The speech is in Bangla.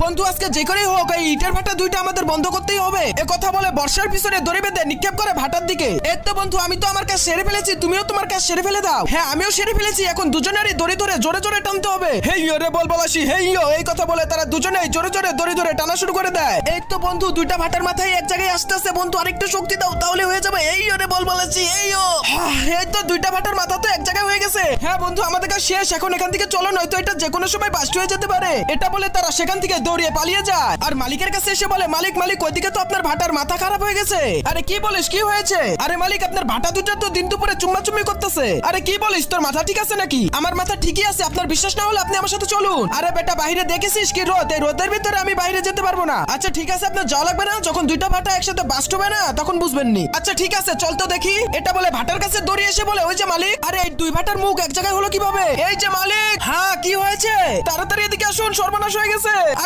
বন্ধু আজকে যে করেই হোক এই ইটের ভাটা দুইটা আমাদের বন্ধ করতেই হবে। এ কথা বলে বর্ষার পিছনে দড়ি বেঁধে নিক্ষেপ করে ভাটার দিকে। এই তো বন্ধু আমি তো আমার কাজ সেরে ফেলেছি, তুমিও তোমার কাজ সেরে ফেলে দাও। হ্যাঁ আমিও সেরে ফেলেছি, এখন দুজনেরই দড়ি ধরে জোরে জোরে টানতে হবে। হেই রে বল বলাসি, হেই এই কথা বলে তারা দুজনেই জোরে জোরে দড়ি ধরে টানা শুরু করে দেয়। এই তো বন্ধু দুইটা ভাটার মাথায় এক জায়গায় আসতে আসতে বন্ধু আরেকটু শক্তি দাও তাহলে হয়ে যাবে। এই রে বল বলাসি, এই তো দুইটা ভাটার মাথা তো এক জায়গায় হয়ে গেছে। হ্যাঁ বন্ধু আমাদের কাজ শেষ, এখন এখান থেকে চলো, নয়তো এটা যে কোনো সময় বাস্ট হয়ে যেতে পারে। এটা বলে তারা সেখান থেকে দৌড়িয়ে পালিয়ে যায় আর মালিকের কাছে এসে বলে, মালিক মালিক ওইদিকে তো আপনার ভাটার মাথা খারাপ হয়ে গেছে। আরে কি বলিস, কি হয়েছে? আরে মালিক আপনার ভাটা দুটো তো দিন দুপুরে চুম্মাচুম্মি করতেছে। আরে কি বলিস, তোর মাথা ঠিক আছে নাকি? আমার মাথা ঠিকই আছে, আপনার বিশ্বাস না হলে আপনি আমার সাথে চলুন। আরে বেটা বাইরে দেখেছিস কি রোদ, এই রোদের ভিতরে আমি বাইরে যেতে পারবো না। আচ্ছা ঠিক আছে আপনার যাওয়া লাগবে না, যখন দুইটা ভাটা একসাথে বাস্ট হবে না তখন বুঝবেন নি। আচ্ছা ঠিক আছে চল তো দেখি। এটা বলে ভাটার কাছে দৌড়িয়ে এসে বলে, ওই যে মালিক, আরে এই দুই ভাটার মুখ এক জায়গায় হলো কিভাবে? এই যে মালিক, হ্যাঁ কি হয়েছে? তাড়াতাড়ি এদিকে আসুন, সর্বনাশ হয়ে গেছে। আরে